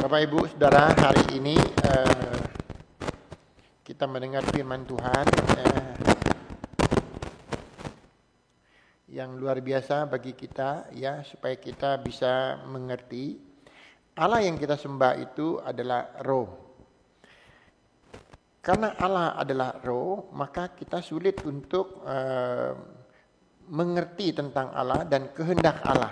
Bapak Ibu Saudara, hari ini kita mendengar firman Tuhan yang luar biasa bagi kita, ya, supaya kita bisa mengerti Allah yang kita sembah itu adalah roh. Karena Allah adalah roh, maka kita sulit untuk mengerti tentang Allah dan kehendak Allah.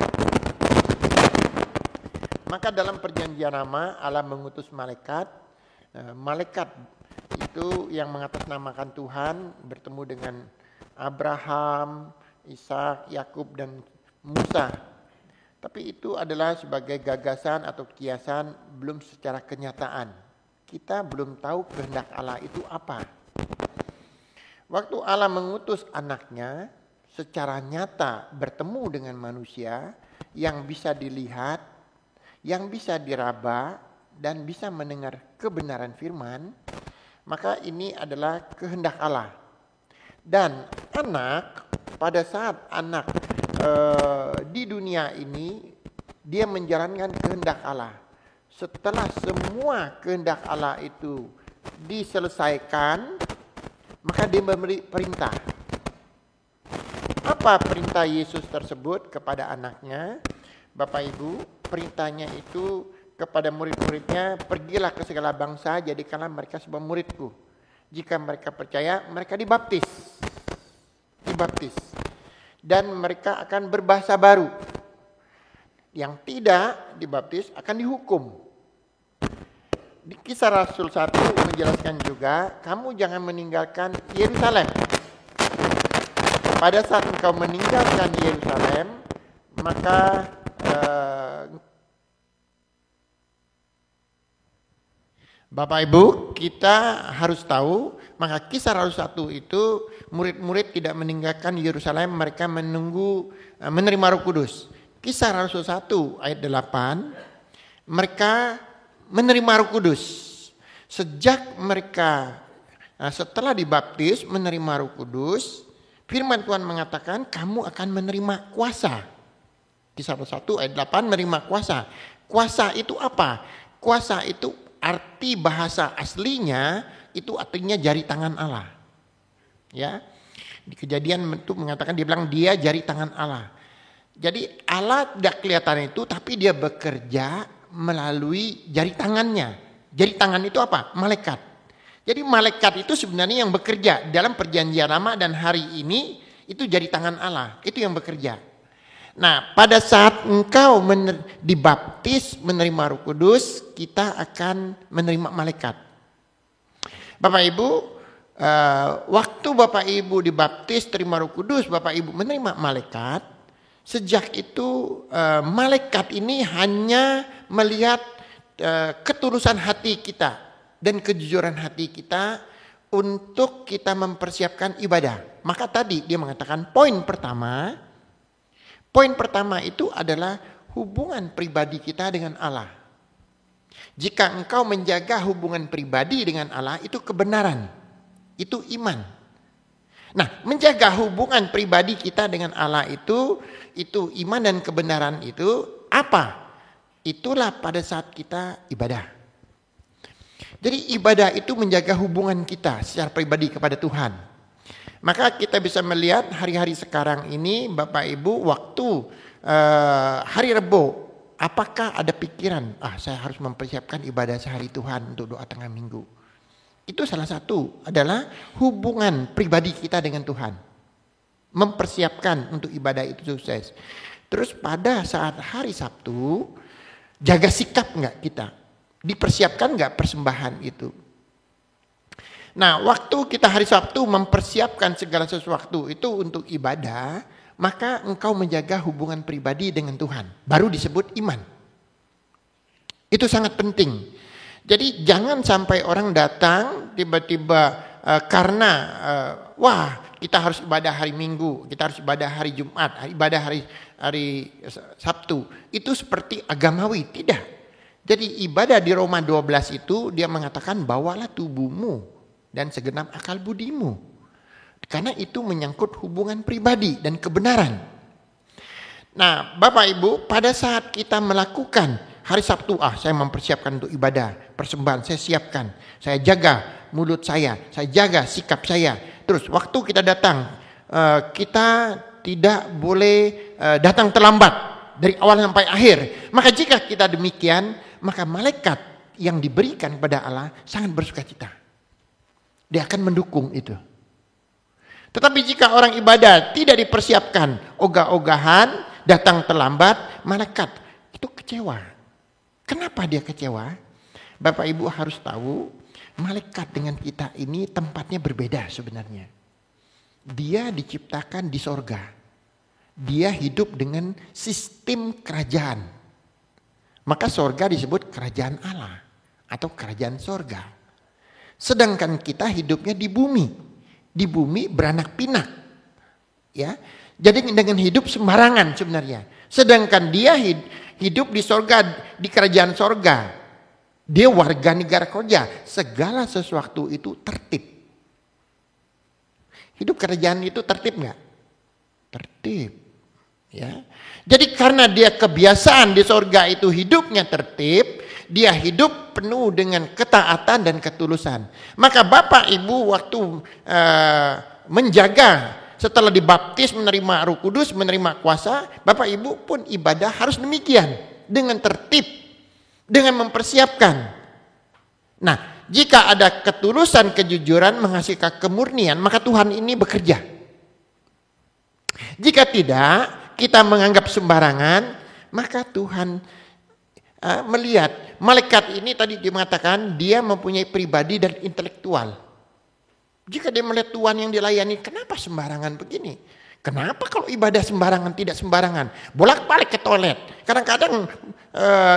Maka dalam perjanjian lama Allah mengutus malaikat. Malaikat itu yang mengatasnamakan Tuhan bertemu dengan Abraham, Ishak, Yakub dan Musa. Tapi itu adalah sebagai gagasan atau kiasan, belum secara kenyataan. Kita belum tahu kehendak Allah itu apa. Waktu Allah mengutus anaknya secara nyata bertemu dengan manusia yang bisa dilihat, yang bisa diraba dan bisa mendengar kebenaran firman, maka ini adalah kehendak Allah. Dan anak, pada saat anak di dunia ini, dia menjalankan kehendak Allah. Setelah semua kehendak Allah itu diselesaikan, maka dia memberi perintah. Apa perintah Yesus tersebut kepada anaknya? Bapak Ibu, perintahnya itu kepada murid-muridnya, pergilah ke segala bangsa, jadikanlah mereka sebagai muridku. Jika mereka percaya, mereka dibaptis. Dan mereka akan berbahasa baru. Yang tidak dibaptis akan dihukum. Di Kisah Rasul 1 menjelaskan juga, kamu jangan meninggalkan Yerusalem. Pada saat engkau meninggalkan Yerusalem, maka Bapak Ibu, kita harus tahu, maka Kisah Rasul 1 itu murid-murid tidak meninggalkan Yerusalem, mereka menunggu menerima Roh Kudus. Kisah Rasul 1 ayat 8, mereka menerima Roh Kudus. Sejak mereka setelah dibaptis menerima Roh Kudus, firman Tuhan mengatakan kamu akan menerima kuasa. Kisah Rasul 1 ayat 8 menerima kuasa. Kuasa itu apa? Kuasa itu arti bahasa aslinya itu artinya jari tangan Allah. Ya. Di Kejadian itu mengatakan, dia bilang dia jari tangan Allah. Jadi Allah tidak kelihatan itu, tapi dia bekerja melalui jari tangannya. Jari tangan itu apa? Malaikat. Jadi malaikat itu sebenarnya yang bekerja dalam perjanjian lama dan hari ini itu jari tangan Allah. Itu yang bekerja. Nah, pada saat engkau dibaptis menerima Roh Kudus, kita akan menerima malaikat. Bapak Ibu, waktu Bapak Ibu dibaptis terima Roh Kudus, Bapak Ibu menerima malaikat. Sejak itu malaikat ini hanya melihat ketulusan hati kita dan kejujuran hati kita untuk kita mempersiapkan ibadah. Maka tadi dia mengatakan poin pertama itu adalah hubungan pribadi kita dengan Allah. Jika engkau menjaga hubungan pribadi dengan Allah, itu kebenaran, itu iman. Nah, menjaga hubungan pribadi kita dengan Allah itu iman dan kebenaran itu apa? Itulah pada saat kita ibadah. Jadi ibadah itu menjaga hubungan kita secara pribadi kepada Tuhan. Maka kita bisa melihat hari-hari sekarang ini Bapak Ibu, waktu hari Rebo, apakah ada pikiran, saya harus mempersiapkan ibadah sehari Tuhan untuk doa tengah minggu. Itu salah satu adalah hubungan pribadi kita dengan Tuhan. Mempersiapkan untuk ibadah itu sukses. Terus pada saat hari Sabtu, jaga sikap enggak kita? Dipersiapkan enggak persembahan itu? Nah, waktu kita hari Sabtu mempersiapkan segala sesuatu itu untuk ibadah, maka engkau menjaga hubungan pribadi dengan Tuhan. Baru disebut iman. Itu sangat penting. Jadi jangan sampai orang datang tiba-tiba karena kita harus ibadah hari Minggu, kita harus ibadah hari Jumat, ibadah hari Sabtu. Itu seperti agamawi, tidak. Jadi ibadah di Roma 12 itu dia mengatakan bawalah tubuhmu dan segenap akal budimu. Karena itu menyangkut hubungan pribadi dan kebenaran. Nah, Bapak Ibu, pada saat kita melakukan Hari Sabtu, saya mempersiapkan untuk ibadah, persembahan saya siapkan. Saya jaga mulut saya jaga sikap saya. Terus waktu kita datang, kita tidak boleh datang terlambat dari awal sampai akhir. Maka jika kita demikian, maka malaikat yang diberikan kepada Allah sangat bersukacita. Dia akan mendukung itu. Tetapi jika orang ibadah tidak dipersiapkan, ogah-ogahan, datang terlambat, malaikat itu kecewa. Kenapa dia kecewa? Bapak Ibu harus tahu, malaikat dengan kita ini tempatnya berbeda sebenarnya. Dia diciptakan di sorga. Dia hidup dengan sistem kerajaan. Maka sorga disebut kerajaan Allah atau kerajaan sorga. Sedangkan kita hidupnya di bumi. Di bumi beranak pinak. Ya. Jadi dengan hidup sembarangan sebenarnya. Sedangkan dia hidup di sorga, di kerajaan sorga. Dia warga negara kerja. Segala sesuatu itu tertib. Hidup kerajaan itu tertib nggak? Tertib. Ya. Jadi karena dia kebiasaan di sorga itu hidupnya tertib, dia hidup penuh dengan ketaatan dan ketulusan. Maka Bapak Ibu waktu menjaga setelah dibaptis, menerima Roh Kudus, menerima kuasa, Bapak Ibu pun ibadah harus demikian. Dengan tertib, dengan mempersiapkan. Nah, jika ada ketulusan, kejujuran, menghasilkan kemurnian, maka Tuhan ini bekerja. Jika tidak, kita menganggap sembarangan, maka Tuhan melihat. Malaikat ini tadi dimengatakan, dia mempunyai pribadi dan intelektual. Jika dia melihat Tuhan yang dilayani, kenapa sembarangan begini? Kenapa kalau ibadah sembarangan, tidak sembarangan? Bolak-balik ke toilet. Kadang-kadang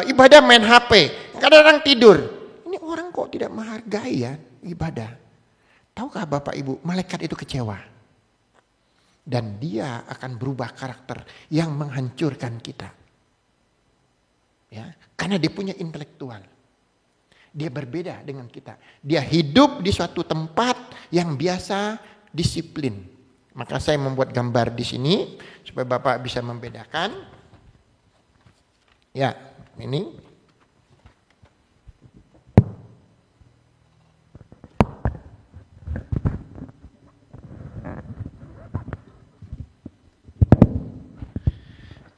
ibadah main HP. Kadang-kadang tidur. Ini orang kok tidak menghargai ya ibadah. Tahukah Bapak Ibu, malaikat itu kecewa. Dan dia akan berubah karakter yang menghancurkan kita. Ya, karena dia punya intelektual. Dia berbeda dengan kita. Dia hidup di suatu tempat yang biasa disiplin. Maka saya membuat gambar di sini supaya Bapak bisa membedakan. Ya, ini.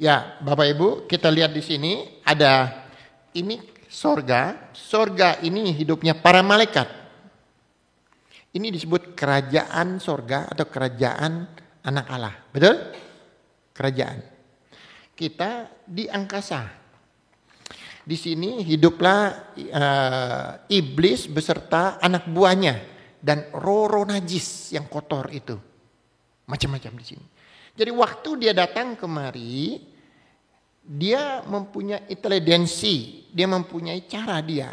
Ya, Bapak Ibu, kita lihat di sini ada ini sorga. Sorga ini hidupnya para malaikat. Ini disebut kerajaan sorga atau kerajaan anak Allah. Betul? Kerajaan. Kita di angkasa. Di sini hiduplah iblis beserta anak buahnya. Dan roh-roh najis yang kotor itu. Macam-macam di sini. Jadi waktu dia datang kemari, dia mempunyai intelijensi, dia mempunyai cara dia.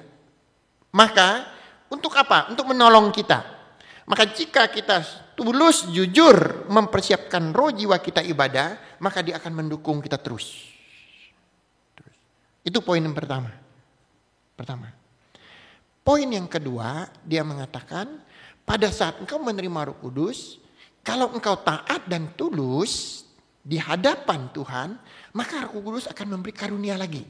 Maka untuk apa? Untuk menolong kita. Maka jika kita tulus, jujur mempersiapkan roh jiwa kita ibadah, maka dia akan mendukung kita terus. Itu poin yang pertama. Poin yang kedua, dia mengatakan pada saat engkau menerima Roh Kudus, kalau engkau taat dan tulus di hadapan Tuhan, maka Roh Kudus akan memberi karunia lagi.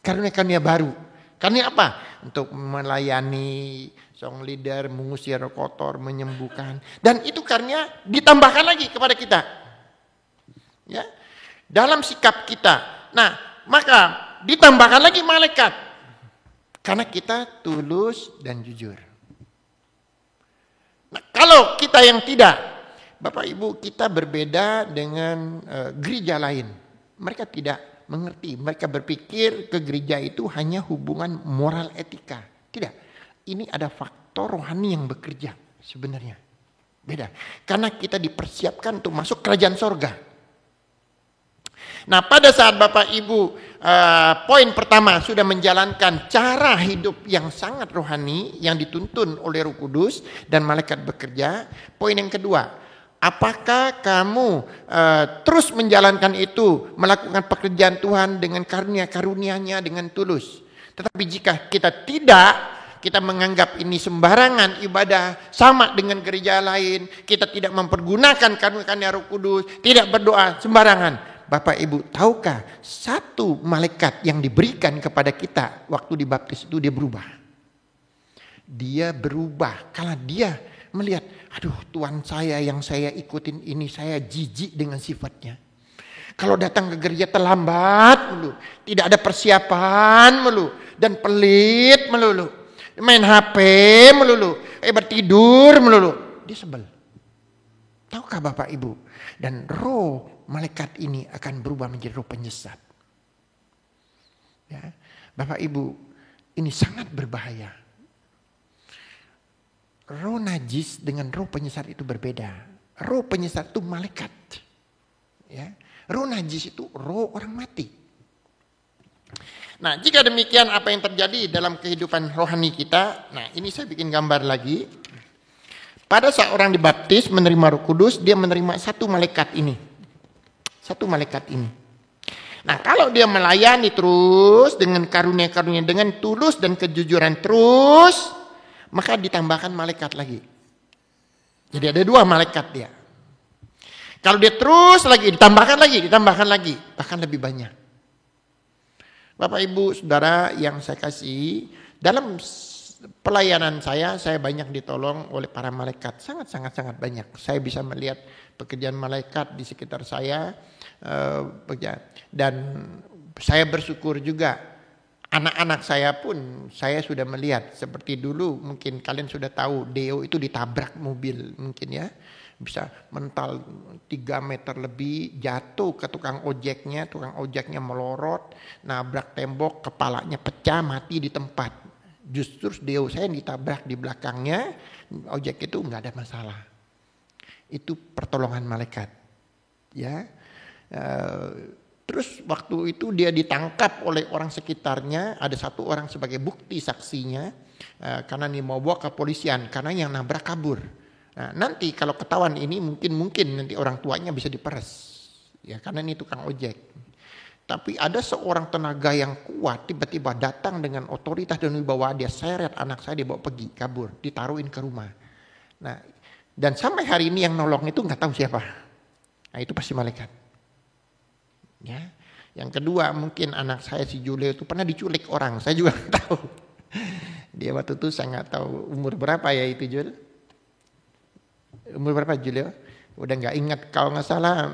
Karunia-karunia baru. Karunia apa? Untuk melayani, song leader, mengusir roh kotor, menyembuhkan. Dan itu karunia ditambahkan lagi kepada kita. Ya. Dalam sikap kita. Nah, maka ditambahkan lagi malaikat. Karena kita tulus dan jujur. Nah, kalau kita yang tidak, Bapak Ibu, kita berbeda dengan gereja lain. Mereka tidak mengerti, mereka berpikir ke gereja itu hanya hubungan moral etika. Tidak, ini ada faktor rohani yang bekerja sebenarnya. Beda, karena kita dipersiapkan untuk masuk kerajaan sorga. Nah, pada saat Bapak Ibu poin pertama sudah menjalankan cara hidup yang sangat rohani yang dituntun oleh Roh Kudus dan malaikat bekerja. Poin yang kedua, apakah kamu terus menjalankan itu, melakukan pekerjaan Tuhan dengan karunia-karunia-Nya dengan tulus. Tetapi jika kita tidak, kita menganggap ini sembarangan ibadah, sama dengan gereja lain, kita tidak mempergunakan karunia Roh Kudus, tidak berdoa sembarangan, Bapak Ibu, tahukah satu malaikat yang diberikan kepada kita waktu dibaptis itu dia berubah. Dia berubah karena dia melihat, aduh Tuhan saya yang saya ikutin ini, saya jijik dengan sifatnya. Kalau datang ke gereja terlambat melulu, tidak ada persiapan melulu, dan pelit melulu, main HP melulu, bertidur melulu, dia sebel. Tahukah Bapak Ibu? Dan roh malaikat ini akan berubah menjadi roh penyesat. Ya, Bapak Ibu, ini sangat berbahaya. Roh najis dengan roh penyesat itu berbeda. Roh penyesat itu malaikat. Ya, roh najis itu roh orang mati. Nah, jika demikian apa yang terjadi dalam kehidupan rohani kita? Nah, ini saya bikin gambar lagi. Pada saat orang dibaptis menerima Roh Kudus, dia menerima satu malaikat ini. Satu malaikat ini. Nah, kalau dia melayani terus dengan karunia-karunia, dengan tulus dan kejujuran terus, maka ditambahkan malaikat lagi. Jadi ada dua malaikat dia. Kalau dia terus lagi, ditambahkan lagi, bahkan lebih banyak. Bapak Ibu Saudara yang saya kasih, dalam pelayanan saya banyak ditolong oleh para malaikat, sangat banyak. Saya bisa melihat pekerjaan malaikat di sekitar saya, dan saya bersyukur juga anak-anak saya pun saya sudah melihat. Seperti dulu mungkin kalian sudah tahu, Deo itu ditabrak mobil mungkin ya, bisa mental 3 meter lebih, jatuh ke tukang ojeknya melorot, nabrak tembok, kepalanya pecah, mati di tempat. Justru Deo saya yang ditabrak di belakangnya, ojek itu nggak ada masalah. Itu pertolongan malaikat. Ya, terus waktu itu dia ditangkap oleh orang sekitarnya, ada satu orang sebagai bukti saksinya, karena dia mau bawa ke kepolisian, karena yang nabrak kabur. Nah, nanti kalau ketahuan ini mungkin nanti orang tuanya bisa diperes, ya karena ini tukang ojek. Tapi ada seorang tenaga yang kuat tiba-tiba datang dengan otoritas dan wibawa, dia seret anak saya, dibawa pergi, kabur, ditaruhin ke rumah. Nah, dan sampai hari ini yang nolong itu nggak tahu siapa. Nah, itu pasti malaikat. Ya. Yang kedua mungkin anak saya si Julio itu pernah diculik orang, saya juga nggak tahu. Dia waktu itu saya nggak tahu umur berapa ya itu Jul. Umur berapa Julio? Udah nggak ingat, kalau nggak salah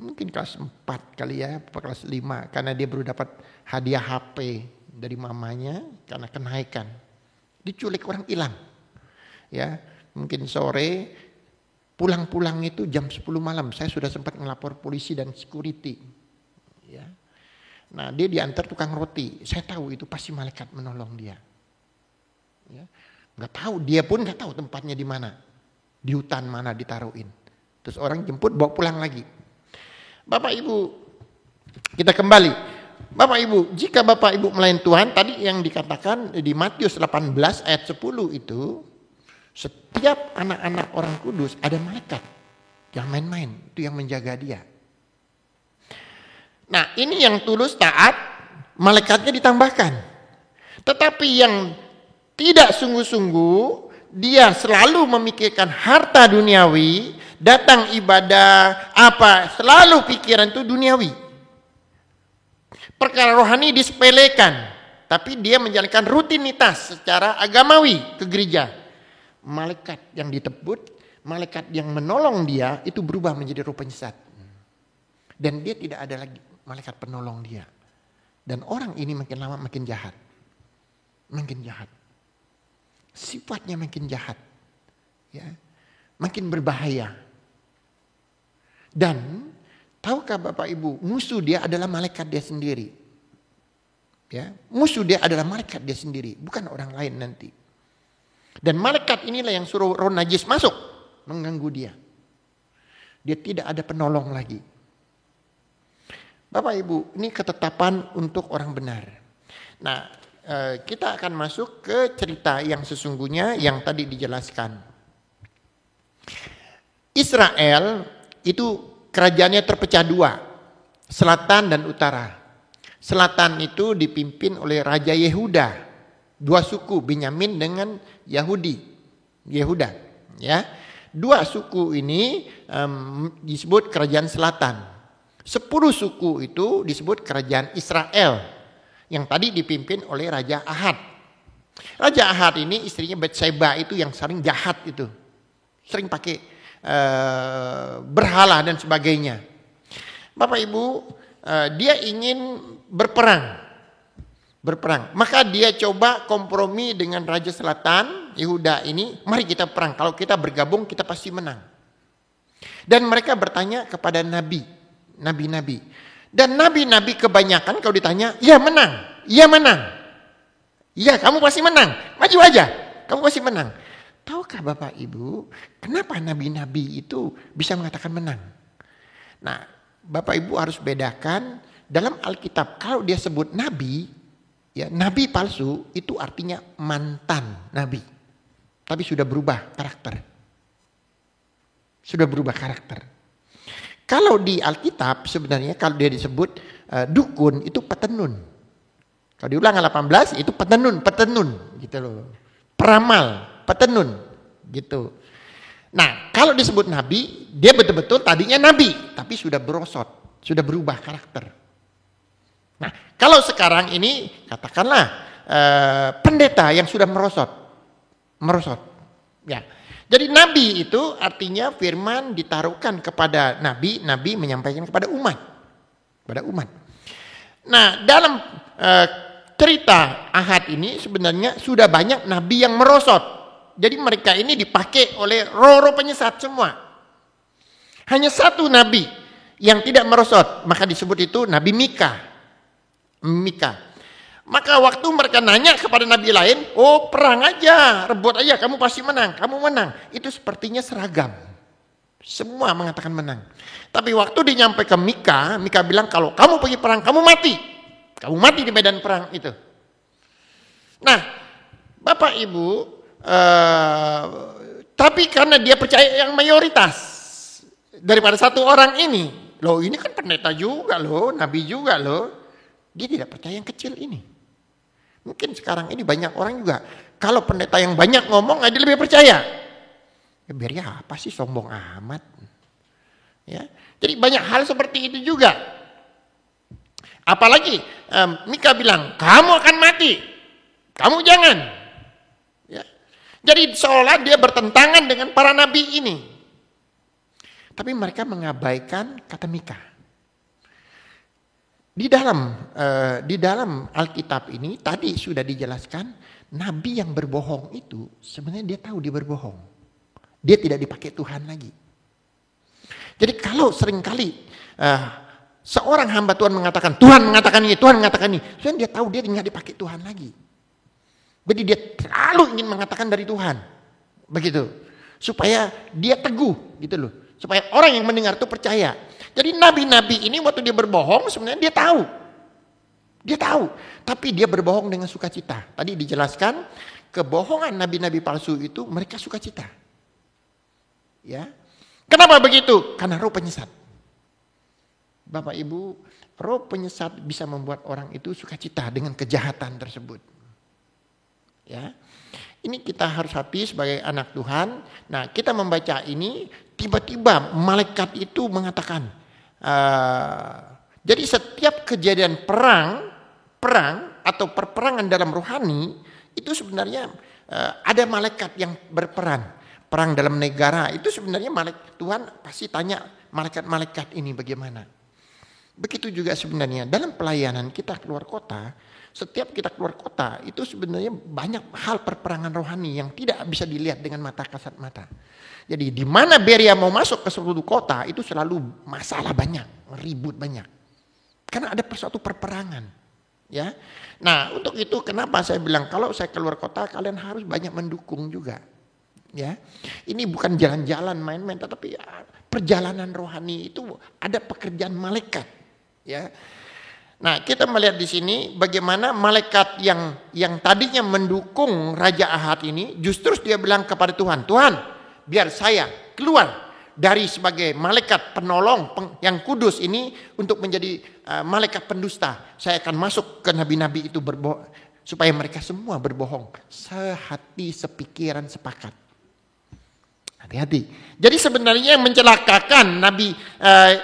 mungkin kelas 4 kali ya, kelas 5, karena dia baru dapat hadiah HP dari mamanya karena kenaikan. Diculik orang hilang. Ya, mungkin sore pulang itu jam 10 malam, saya sudah sempat ngelapor polisi dan security. Ya. Nah, dia diantar tukang roti. Saya tahu itu pasti malaikat menolong dia. Ya. Nggak tahu, dia pun nggak tahu tempatnya di mana. Di hutan mana ditaruhin. Terus orang jemput bawa pulang lagi. Bapak Ibu, kita kembali. Bapak Ibu, jika Bapak Ibu melayani Tuhan, tadi yang dikatakan di Matius 18 ayat 10 itu, setiap anak-anak orang kudus ada malaikat. Jangan main-main, itu yang menjaga dia. Nah, ini yang tulus taat, malaikatnya ditambahkan. Tetapi yang tidak sungguh-sungguh, dia selalu memikirkan harta duniawi, datang ibadah, selalu pikiran itu duniawi. Perkara rohani disepelekan, tapi dia menjalankan rutinitas secara agamawi ke gereja. Malaikat yang ditebut, malaikat yang menolong dia itu berubah menjadi roh penyesat. Dan dia tidak ada lagi malaikat penolong dia. Dan orang ini makin lama makin jahat. Makin jahat. Sifatnya makin jahat. Ya. Makin berbahaya. Dan tahukah Bapak Ibu, musuh dia adalah malaikat dia sendiri. Ya, musuh dia adalah malaikat dia sendiri, bukan orang lain nanti. Dan malaikat inilah yang suruh roh najis masuk, mengganggu dia. Dia tidak ada penolong lagi. Bapak Ibu, ini ketetapan untuk orang benar. Nah, kita akan masuk ke cerita yang sesungguhnya yang tadi dijelaskan. Israel itu kerajaannya terpecah dua, selatan dan utara. Selatan itu dipimpin oleh Raja Yehuda, dua suku Benyamin dengan Yehuda, ya. Dua suku ini disebut kerajaan selatan. 10 suku itu disebut kerajaan Israel yang tadi dipimpin oleh Raja Ahad. Raja Ahad ini istrinya Batseba itu yang sering jahat itu. Sering pakai berhala dan sebagainya. Bapak Ibu, dia ingin berperang. Maka dia coba kompromi dengan Raja Selatan, Yehuda ini, mari kita perang. Kalau kita bergabung kita pasti menang. Dan mereka bertanya kepada nabi-nabi. Dan nabi-nabi kebanyakan kalau ditanya, ya menang. Iya kamu pasti menang, maju aja, kamu pasti menang. Tahukah Bapak Ibu, kenapa nabi-nabi itu bisa mengatakan menang? Nah, Bapak Ibu harus bedakan dalam Alkitab kalau dia sebut nabi, ya nabi palsu itu artinya mantan nabi. Tapi sudah berubah karakter. Kalau di Alkitab sebenarnya kalau dia disebut dukun itu petenun. Kalau diulang 18 itu petenun gitu loh. Peramal, petenun gitu. Nah, kalau disebut nabi, dia betul-betul tadinya nabi tapi sudah berosot, sudah berubah karakter. Nah, kalau sekarang ini katakanlah pendeta yang sudah merosot. Ya. Jadi nabi itu artinya firman ditaruhkan kepada nabi menyampaikan kepada umat. Nah, dalam cerita Ahad ini sebenarnya sudah banyak nabi yang merosot. Jadi mereka ini dipakai oleh roh-roh penyesat semua. Hanya satu nabi yang tidak merosot, maka disebut itu Nabi Mika. Maka waktu mereka nanya kepada nabi lain, oh perang aja, rebut aja, kamu pasti menang, kamu menang. Itu sepertinya seragam. Semua mengatakan menang. Tapi waktu dinyampe ke Mika bilang kalau kamu pergi perang, kamu mati. Kamu mati di medan perang itu. Nah, Bapak Ibu, tapi karena dia percaya yang mayoritas daripada satu orang ini, loh ini kan pendeta juga loh, nabi juga loh, dia tidak percaya yang kecil ini. Mungkin sekarang ini banyak orang juga, kalau pendeta yang banyak ngomong, dia lebih percaya. Ya biar ya apa sih sombong amat. Ya, jadi banyak hal seperti itu juga. Apalagi Mika bilang, kamu akan mati, kamu jangan. Ya. Jadi seolah dia bertentangan dengan para nabi ini. Tapi mereka mengabaikan kata Mika. Di dalam Alkitab ini tadi sudah dijelaskan, nabi yang berbohong itu sebenarnya dia tahu dia berbohong. Dia tidak dipakai Tuhan lagi. Jadi kalau seringkali seorang hamba Tuhan mengatakan, Tuhan mengatakan ini, sebenarnya dia tahu dia nggak dipakai Tuhan lagi. Jadi dia terlalu ingin mengatakan dari Tuhan. Begitu. Supaya dia teguh gitu loh. Supaya orang yang mendengar itu percaya. Jadi nabi-nabi ini waktu dia berbohong sebenarnya dia tahu. Tapi dia berbohong dengan sukacita. Tadi dijelaskan kebohongan nabi-nabi palsu itu mereka sukacita. Ya. Kenapa begitu? Karena roh penyesat. Bapak Ibu, roh penyesat bisa membuat orang itu sukacita dengan kejahatan tersebut. Ya. Ini kita harus hati sebagai anak Tuhan. Nah, kita membaca ini, tiba-tiba malaikat itu mengatakan, jadi setiap kejadian perang atau perperangan dalam rohani, itu sebenarnya ada malaikat yang berperan. Perang dalam negara, itu sebenarnya Tuhan pasti tanya malaikat-malaikat ini bagaimana. Begitu juga sebenarnya dalam pelayanan kita keluar kota, setiap kita keluar kota itu sebenarnya banyak hal perperangan rohani yang tidak bisa dilihat dengan mata kasat mata. Jadi di mana Beria mau masuk ke seluruh kota itu selalu masalah banyak, ribut banyak. Karena ada suatu perperangan. Ya. Nah untuk itu kenapa saya bilang kalau saya keluar kota kalian harus banyak mendukung juga. Ya, ini bukan jalan-jalan main-main, tetapi perjalanan rohani itu ada pekerjaan malaikat. Ya, nah kita melihat di sini bagaimana malaikat yang tadinya mendukung Raja Ahad ini, justru dia bilang kepada Tuhan, Tuhan, biar saya keluar dari sebagai malaikat penolong yang kudus ini untuk menjadi malaikat pendusta. Saya akan masuk ke nabi-nabi itu berbohong supaya mereka semua berbohong, sehati, sepikiran, sepakat. Hati-hati. Jadi sebenarnya yang mencelakakan Nabi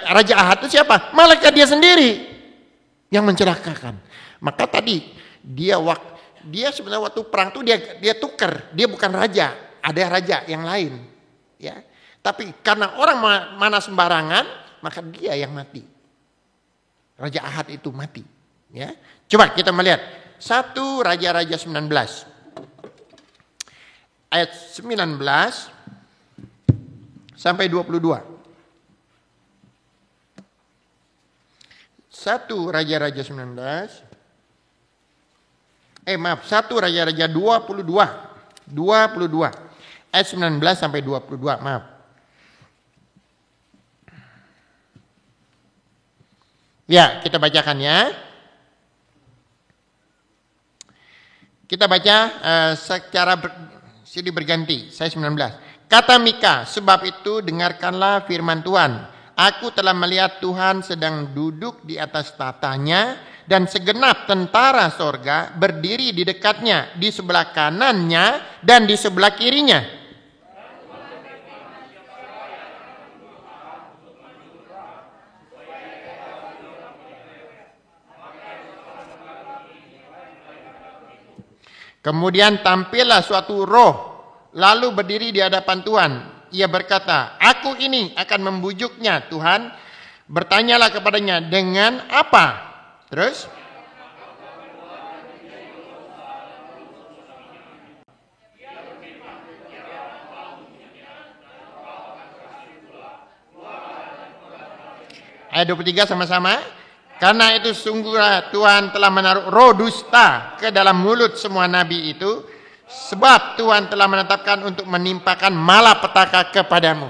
Raja Ahad itu siapa? Malaikat dia sendiri yang mencelakakan. Maka tadi dia sebenarnya waktu perang itu dia tukar, dia bukan raja, ada raja yang lain, ya. Tapi karena orang mana sembarangan, maka dia yang mati. Raja Ahad itu mati, ya. Coba kita melihat 1 Raja-Raja 19 ayat 19 sampai 22. 1 Raja-Raja 19. 1 Raja-Raja 22 ayat 19 sampai 22, maaf. Ya, kita bacakan ya. Kita baca secara silih berganti. Saya 19. Kata Mika, sebab itu dengarkanlah firman Tuhan. Aku telah melihat Tuhan sedang duduk di atas tatanya, dan segenap tentara sorga berdiri di dekatnya, di sebelah kanannya dan di sebelah kirinya. Kemudian tampillah suatu roh, lalu berdiri di hadapan Tuhan. Ia berkata, aku ini akan membujuknya Tuhan. Bertanyalah kepadanya, dengan apa? Terus? Ayat 23 sama-sama. Karena itu sungguhlah Tuhan telah menaruh roh dusta ke dalam mulut semua nabi itu, sebab Tuhan telah menetapkan untuk menimpakan malapetaka kepadamu.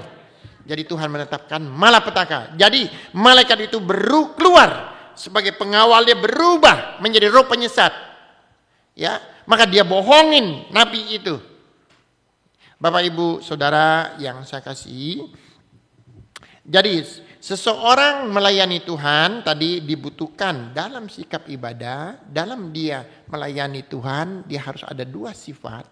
Jadi Tuhan menetapkan malapetaka. Jadi malaikat itu keluar sebagai pengawal, dia berubah menjadi roh penyesat. Ya, maka dia bohongin nabi itu. Bapak Ibu Saudara yang saya kasihi, jadi seseorang melayani Tuhan tadi dibutuhkan dalam sikap ibadah, dalam dia melayani Tuhan, dia harus ada 2 sifat.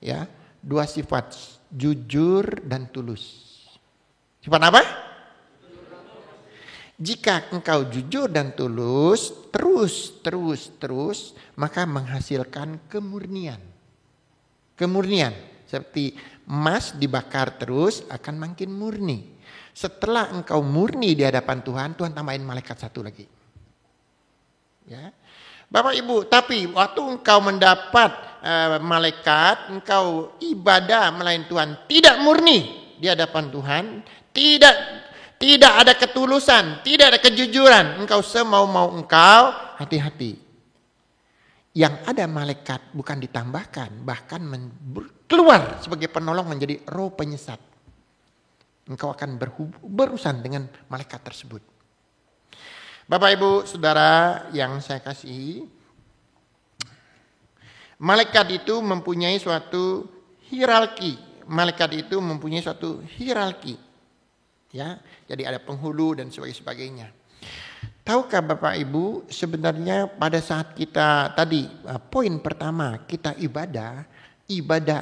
Ya, 2 sifat, jujur dan tulus. Sifat apa? Jika engkau jujur dan tulus, terus, maka menghasilkan kemurnian. Kemurnian, seperti emas dibakar terus akan makin murni. Setelah engkau murni di hadapan Tuhan, Tuhan tambahin malaikat 1 lagi. Ya. Bapak Ibu, tapi waktu engkau mendapat malaikat, engkau ibadah melayani Tuhan tidak murni di hadapan Tuhan, tidak ada ketulusan, tidak ada kejujuran, engkau semau-mau engkau, hati-hati. Yang ada malaikat bukan ditambahkan, bahkan keluar sebagai penolong menjadi roh penyesat. Engkau akan berurusan dengan malaikat tersebut. Bapak Ibu Saudara yang saya kasihi, malaikat itu mempunyai suatu hierarki. Malaikat itu mempunyai suatu hierarki. Ya, jadi ada penghulu dan sebagainya. Tahukah Bapak Ibu, sebenarnya pada saat kita tadi poin pertama kita ibadah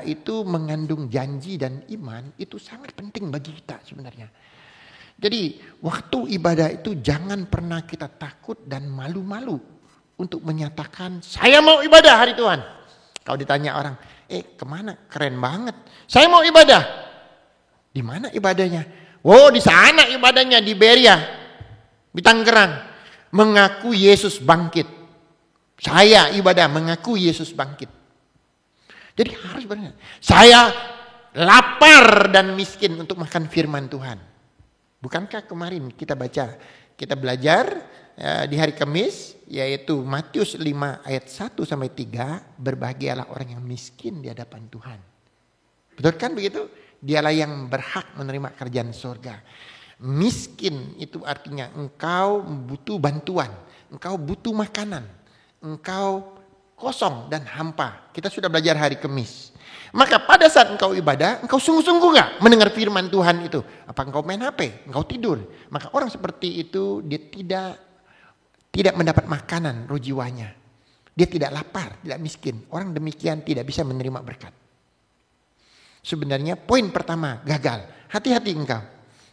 itu mengandung janji dan iman, itu sangat penting bagi kita sebenarnya. Jadi waktu ibadah itu jangan pernah kita takut dan malu-malu untuk menyatakan saya mau ibadah hari Tuhan. Kalau ditanya orang, kemana? Keren banget. Saya mau ibadah. Di mana ibadahnya? Oh, di sana ibadahnya di Beria, di Tangerang. Mengaku Yesus bangkit. Saya ibadah mengaku Yesus bangkit. Jadi harus benar. Saya lapar dan miskin untuk makan firman Tuhan. Bukankah kemarin kita belajar di hari Kamis, yaitu Matius 5 ayat 1 sampai 3, berbahagialah orang yang miskin di hadapan Tuhan. Betul kan begitu? Dialah yang berhak menerima kerajaan surga. Miskin itu artinya engkau butuh bantuan, engkau butuh makanan, engkau kosong dan hampa. Kita sudah belajar hari Kamis. Maka pada saat engkau ibadah, engkau sungguh-sungguh gak mendengar firman Tuhan itu? Apa engkau main HP? Engkau tidur? Maka orang seperti itu dia tidak mendapat makanan roh jiwanya. Dia tidak lapar, tidak miskin. Orang demikian tidak bisa menerima berkat. Sebenarnya poin pertama gagal. Hati-hati engkau.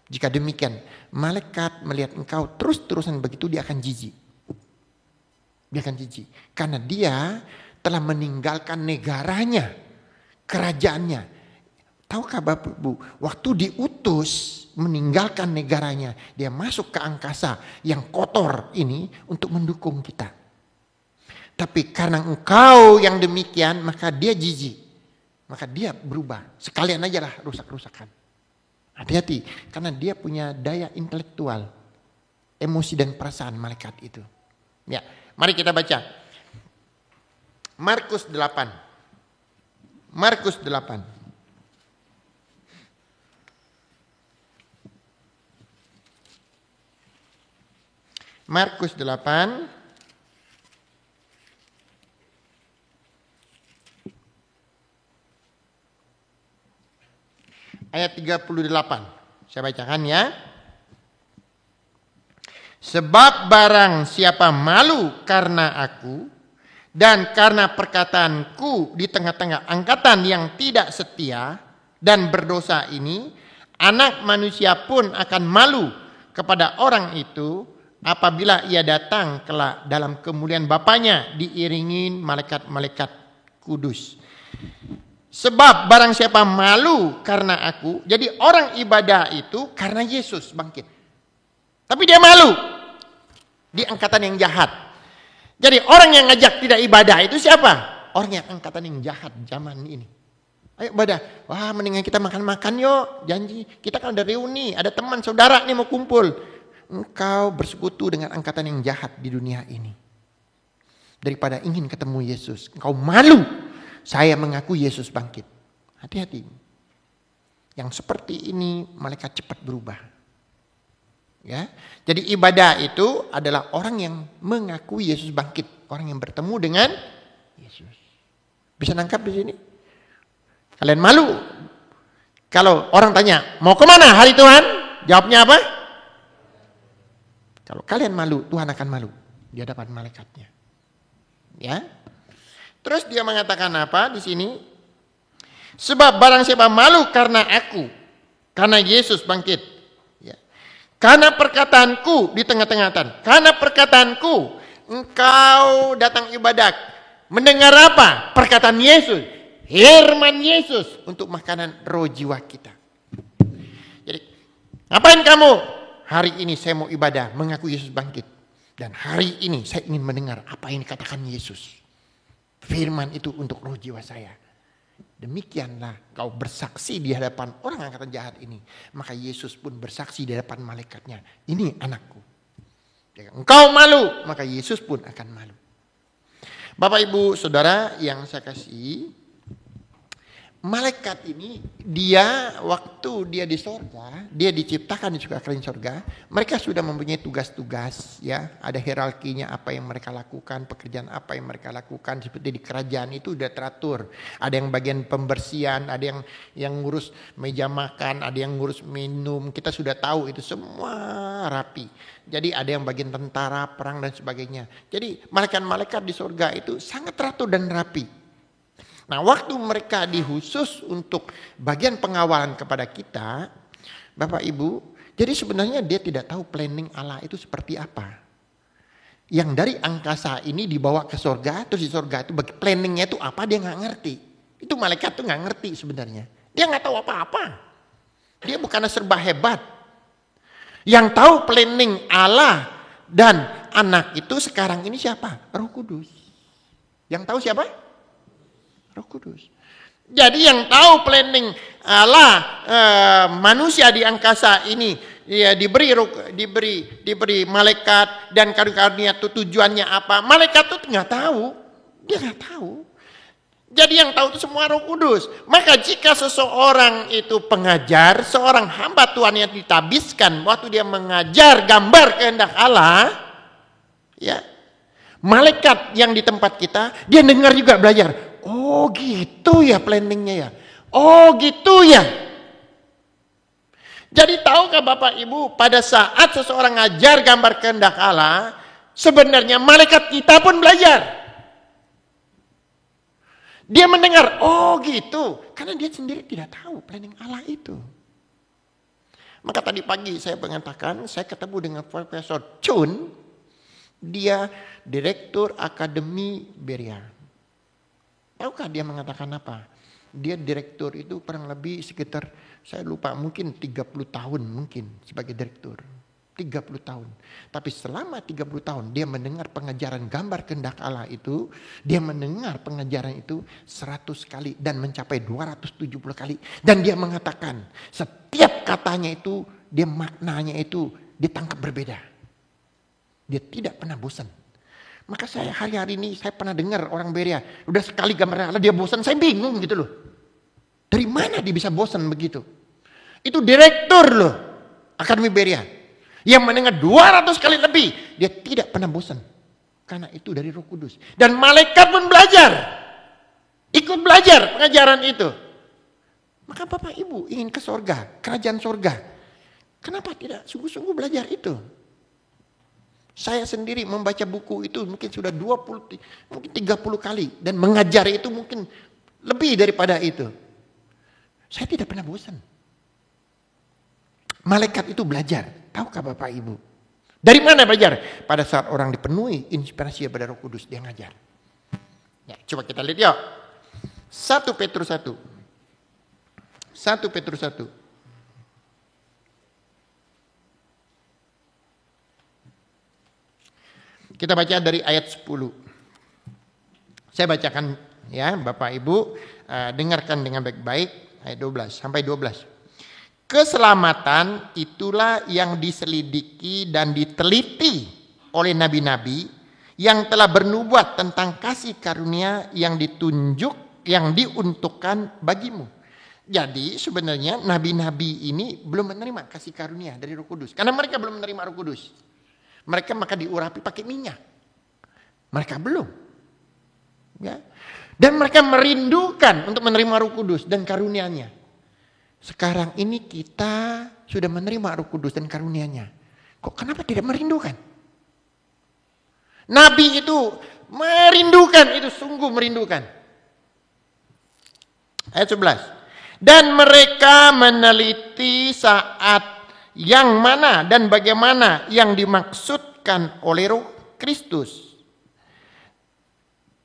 Jika demikian, malaikat melihat engkau terus-terusan begitu, dia akan jijik. Dia akan jijik. Karena dia telah meninggalkan negaranya, kerajaannya. Tahukah Bapak Ibu, waktu diutus meninggalkan negaranya, dia masuk ke angkasa yang kotor ini untuk mendukung kita. Tapi karena engkau yang demikian, maka dia jijik. Maka dia berubah. Sekalian aja lah rusak-rusakan. Hati-hati, karena dia punya daya intelektual, emosi dan perasaan malaikat itu. Ya, mari kita baca. Markus 8. Markus 8. Markus 8 ayat 38. Saya bacakan ya. Sebab barang siapa malu karena aku dan karena perkataanku di tengah-tengah angkatan yang tidak setia dan berdosa ini, Anak Manusia pun akan malu kepada orang itu apabila ia datang kelak dalam kemuliaan Bapanya diiringin malaikat-malaikat kudus. Sebab barang siapa malu karena aku, jadi orang ibadah itu karena Yesus bangkit. Tapi dia malu di angkatan yang jahat. Jadi orang yang ngajak tidak ibadah itu siapa? Orang yang angkatan yang jahat zaman ini. Ayo ibadah, wah mendingan kita makan-makan yuk, janji. Kita kan ada reuni, ada teman saudara nih mau kumpul. Engkau bersekutu dengan angkatan yang jahat di dunia ini. Daripada ingin ketemu Yesus, engkau malu. Saya mengaku Yesus bangkit. Hati-hati. Yang seperti ini malaikat cepat berubah. Ya. Jadi ibadah itu adalah orang yang mengaku Yesus bangkit, orang yang bertemu dengan Yesus. Bisa nangkap di sini? Kalian malu? Kalau orang tanya, mau kemana hari Tuhan? Jawabnya apa? Kalau kalian malu, Tuhan akan malu di hadapan malaikatnya. Ya. Terus dia mengatakan apa di sini? Sebab barang siapa malu karena aku, karena Yesus bangkit. Ya. Karena perkataanku di tengah-tengah tan. Karena perkataanku, engkau datang ibadah. Mendengar apa? Perkataan Yesus. Firman Yesus untuk makanan roh jiwa kita. Jadi, ngapain kamu? Hari ini saya mau ibadah, mengaku Yesus bangkit. Dan hari ini saya ingin mendengar apa yang dikatakan Yesus. Firman itu untuk roh jiwa saya. Demikianlah kau bersaksi di hadapan orang angkatan jahat ini. Maka Yesus pun bersaksi di hadapan malaikatnya. Ini anakku. Engkau malu, maka Yesus pun akan malu. Bapak Ibu Saudara yang saya kasih, malaikat ini dia waktu dia di sorga, dia diciptakan di sorga, mereka sudah mempunyai tugas-tugas, ya, ada hierarkinya apa yang mereka lakukan, pekerjaan apa yang mereka lakukan, seperti di kerajaan itu sudah teratur. Ada yang bagian pembersihan, ada yang ngurus meja makan, ada yang ngurus minum, kita sudah tahu itu semua rapi. Jadi ada yang bagian tentara, perang dan sebagainya. Jadi malaikat-malaikat di sorga itu sangat teratur dan rapi. Nah, waktu mereka dihusus untuk bagian pengawalan kepada kita, Bapak Ibu, jadi sebenarnya dia tidak tahu planning Allah itu seperti apa. Yang dari angkasa ini dibawa ke sorga, terus di sorga itu planningnya itu apa dia nggak ngerti. Itu malaikat tuh nggak ngerti sebenarnya. Dia nggak tahu apa-apa. Dia bukannya serba hebat. Yang tahu planning Allah dan anak itu sekarang ini siapa? Roh Kudus. Yang tahu siapa? Roh Kudus. Jadi yang tahu planning Allah manusia di angkasa ini ya diberi malaikat dan karunia itu tujuannya apa? Malaikat itu nggak tahu, dia nggak tahu. Jadi yang tahu itu semua Roh Kudus. Maka jika seseorang itu pengajar, seorang hamba Tuhan yang ditabiskan waktu dia mengajar gambar kehendak Allah, ya malaikat yang di tempat kita dia dengar juga belajar. Oh gitu ya planningnya ya. Oh gitu ya. Jadi tahukah Bapak Ibu pada saat seseorang ngajar gambar kehendak Allah, sebenarnya malaikat kita pun belajar. Dia mendengar, oh gitu. Karena dia sendiri tidak tahu planning Allah itu. Maka tadi pagi saya mengatakan, saya ketemu dengan Profesor Chun. Dia Direktur Akademi Beria. Tahukah dia mengatakan apa? Dia direktur itu kurang lebih sekitar, saya lupa, mungkin 30 tahun mungkin sebagai direktur. 30 tahun. Tapi selama 30 tahun dia mendengar pengajaran gambar kehendak Allah itu, dia mendengar pengajaran itu 100 kali dan mencapai 270 kali. Dan dia mengatakan setiap katanya itu, dia maknanya itu ditangkap berbeda. Dia tidak pernah bosan. Maka saya hari-hari ini saya pernah dengar orang Beria, udah sekali gambar Allah dia bosan, saya bingung gitu loh. Dari mana dia bisa bosan begitu? Itu direktur loh Akademi Beria. Yang mendengar 200 kali lebih, dia tidak pernah bosan. Karena itu dari Roh Kudus. Dan malaikat pun belajar. Ikut belajar pengajaran itu. Maka Bapak Ibu ingin ke sorga, kerajaan sorga. Kenapa tidak sungguh-sungguh belajar itu? Saya sendiri membaca buku itu mungkin sudah 20, mungkin 30 kali. Dan mengajar itu mungkin lebih daripada itu. Saya tidak pernah bosan. Malaikat itu belajar. Tahukah Bapak Ibu? Dari mana belajar? Pada saat orang dipenuhi inspirasi daripada Roh Kudus, dia ngajar. Ya, coba kita lihat yuk. 1 Petrus 1. 1 Petrus 1. Kita baca dari ayat 10. Saya bacakan ya, Bapak Ibu, dengarkan dengan baik-baik ayat 12 sampai 12. Keselamatan itulah yang diselidiki dan diteliti oleh nabi-nabi yang telah bernubuat tentang kasih karunia yang ditunjuk, yang diuntukkan bagimu. Jadi sebenarnya nabi-nabi ini belum menerima kasih karunia dari Roh Kudus. Karena mereka belum menerima Roh Kudus. Mereka maka diurapi pakai minyak. Mereka belum. Ya. Dan mereka merindukan untuk menerima Roh Kudus dan karunia-Nya. Sekarang ini kita sudah menerima Roh Kudus dan karunia-Nya. Kok kenapa tidak merindukan? Nabi itu merindukan, itu sungguh merindukan. Ayat 11. Dan mereka meneliti saat yang mana dan bagaimana yang dimaksudkan oleh Roh Kristus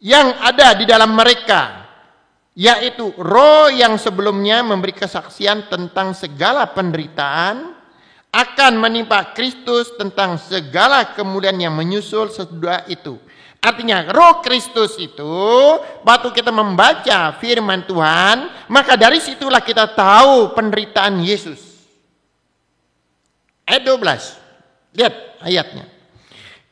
yang ada di dalam mereka, yaitu Roh yang sebelumnya memberi kesaksian tentang segala penderitaan akan menimpa Kristus, tentang segala kemuliaan yang menyusul sesudah itu. Artinya Roh Kristus itu, waktu kita membaca firman Tuhan, maka dari situlah kita tahu penderitaan Yesus. Ayat 12, lihat ayatnya.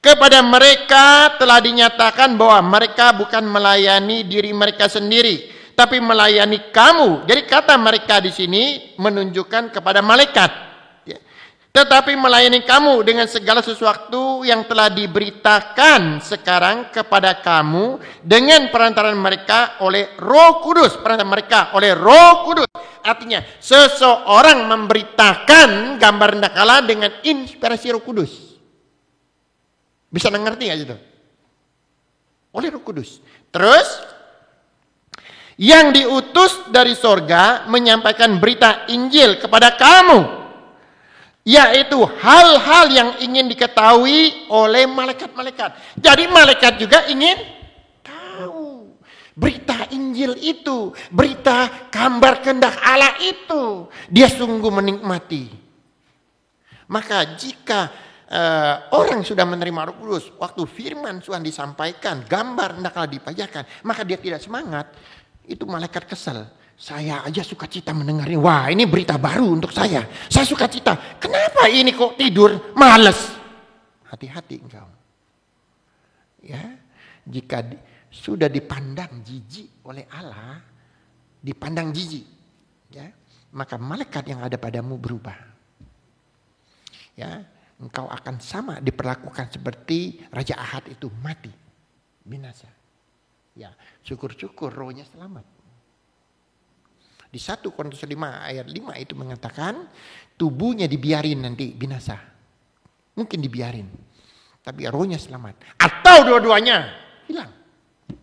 Kepada mereka telah dinyatakan bahwa mereka bukan melayani diri mereka sendiri, tapi melayani kamu. Jadi kata mereka di sini menunjukkan kepada malaikat. Ya. Tetapi melayani kamu dengan segala sesuatu yang telah diberitakan sekarang kepada kamu dengan perantaran mereka oleh Roh Kudus. Perantaran mereka oleh Roh Kudus. Artinya seseorang memberitakan gambar hendak Allah dengan inspirasi Roh Kudus. Bisa mengerti gak itu? Oleh Roh Kudus. Terus yang diutus dari sorga menyampaikan berita Injil kepada kamu, yaitu hal-hal yang ingin diketahui oleh malaikat-malaikat. Jadi malaikat juga ingin tahu berita Injil itu, berita gambar kehendak Allah itu. Dia sungguh menikmati. Maka jika orang sudah menerima Roh Kudus, waktu firman Tuhan disampaikan, gambar hendak Allah dipajarkan, maka dia tidak semangat. Itu malaikat kesal. Saya aja sukacita mendengarnya. Wah, ini berita baru untuk saya. Saya sukacita. Kenapa ini kok tidur? Malas. Hati-hati engkau. Ya, jika sudah dipandang jijik oleh Allah, dipandang jijik, ya, maka malaikat yang ada padamu berubah. Ya, engkau akan sama diperlakukan seperti Raja Ahad itu, mati, binasa. Ya, syukur-syukur rohnya selamat. Di 1 Korintus 5 ayat 5 itu mengatakan tubuhnya dibiarin nanti binasa. Mungkin dibiarin. Tapi rohnya selamat. Atau dua-duanya hilang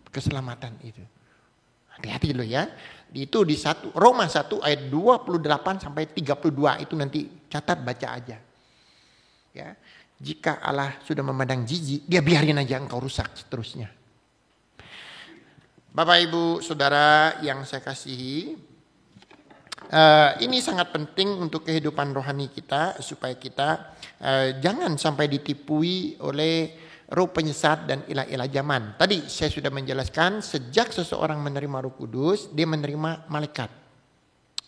keselamatan itu. Hati-hati dulu ya. Itu di Roma 1 ayat 28 sampai 32 itu nanti catat baca aja. Ya. Jika Allah sudah memandang jijik, dia biarin aja engkau rusak seterusnya. Bapak Ibu Saudara yang saya kasihi, ini sangat penting untuk kehidupan rohani kita supaya kita jangan sampai ditipui oleh roh penyesat dan ilah-ilah zaman. Tadi saya sudah menjelaskan sejak seseorang menerima Roh Kudus, dia menerima malaikat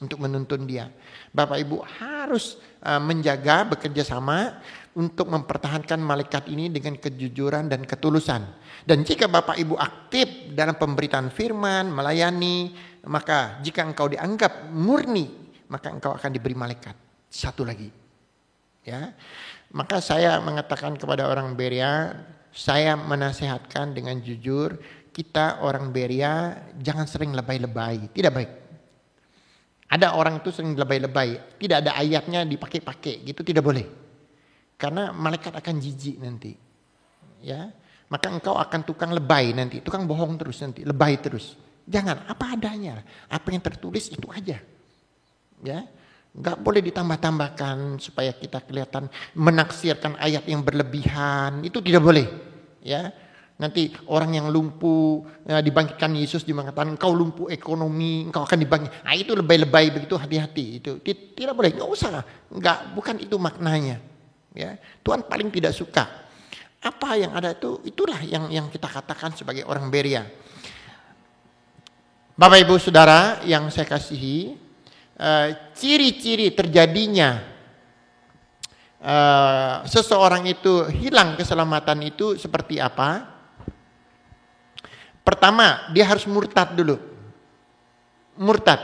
untuk menuntun dia. Bapak Ibu harus menjaga, bekerja sama untuk mempertahankan malaikat ini dengan kejujuran dan ketulusan. Dan jika Bapak Ibu aktif dalam pemberitaan firman, melayani, maka jika engkau dianggap murni, maka engkau akan diberi malaikat. Satu lagi. Ya. Maka saya mengatakan kepada orang Berea, saya menasehatkan dengan jujur, kita orang Berea jangan sering lebay-lebay, tidak baik. Ada orang itu sering lebay-lebay, tidak ada ayatnya dipakai-pakai, gitu tidak boleh. Karena malaikat akan jijik nanti. Ya. Maka engkau akan tukang lebay nanti, tukang bohong terus nanti, lebay terus. Jangan, apa adanya, apa yang tertulis itu aja. Ya. Enggak boleh ditambah-tambahkan supaya kita kelihatan menaksirkan ayat yang berlebihan, itu tidak boleh. Ya. Nanti orang yang lumpuh dibangkitkan Yesus mengatakan engkau lumpuh ekonomi, engkau akan dibangkit. Nah, itu lebay-lebay begitu, hati-hati. Itu tidak boleh, enggak usah. Enggak, bukan itu maknanya. Ya. Tuhan paling tidak suka. Apa yang ada itulah yang kita katakan sebagai orang Berea. Bapak Ibu Saudara yang saya kasihi, ciri-ciri terjadinya seseorang itu hilang keselamatan itu seperti apa? Pertama, dia harus murtad dulu. Murtad.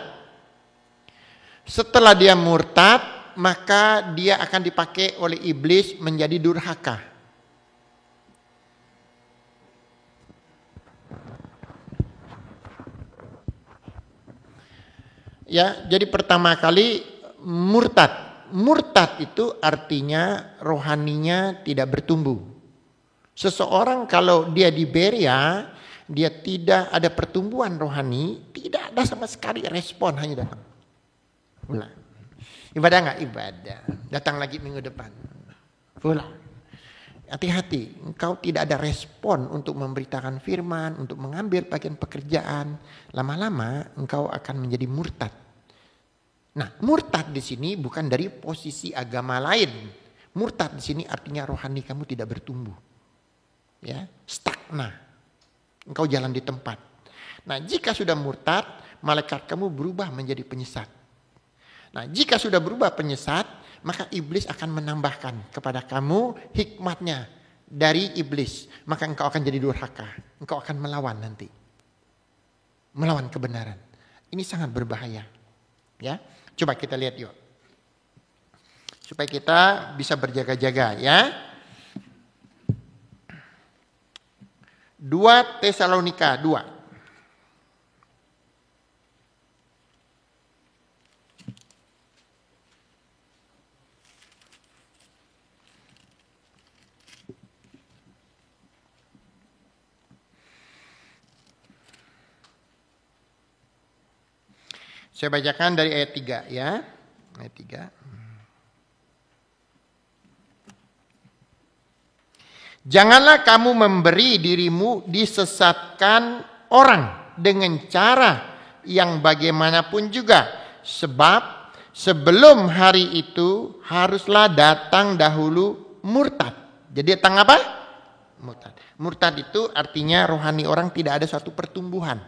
Setelah dia murtad, maka dia akan dipakai oleh iblis menjadi durhaka. Ya, jadi pertama kali murtad. Murtad itu artinya rohaninya tidak bertumbuh. Seseorang kalau dia di Berea, dia tidak ada pertumbuhan rohani, tidak ada sama sekali respon, hanya datang. Pulang. Ibadah enggak? Ibadah. Datang lagi minggu depan. Pulang. Hati-hati, engkau tidak ada respon untuk memberitakan firman, untuk mengambil bagian pekerjaan. Lama-lama engkau akan menjadi murtad. Nah, murtad di sini bukan dari posisi agama lain. Murtad di sini artinya rohani kamu tidak bertumbuh. Ya, stagna. Engkau jalan di tempat. Nah, jika sudah murtad, malaikat kamu berubah menjadi penyesat. Nah, jika sudah berubah penyesat, maka iblis akan menambahkan kepada kamu hikmatnya dari iblis. Maka engkau akan jadi durhaka. Engkau akan melawan nanti. Melawan kebenaran. Ini sangat berbahaya. Ya, coba kita lihat yuk. Supaya kita bisa berjaga-jaga ya. 2 Tesalonika 2. Saya bacakan dari ayat 3 ya. Ayat 3. Janganlah kamu memberi dirimu disesatkan orang dengan cara yang bagaimanapun juga. Sebab sebelum hari itu haruslah datang dahulu murtad. Jadi datang apa? Murtad. Murtad itu artinya rohani orang tidak ada suatu pertumbuhan.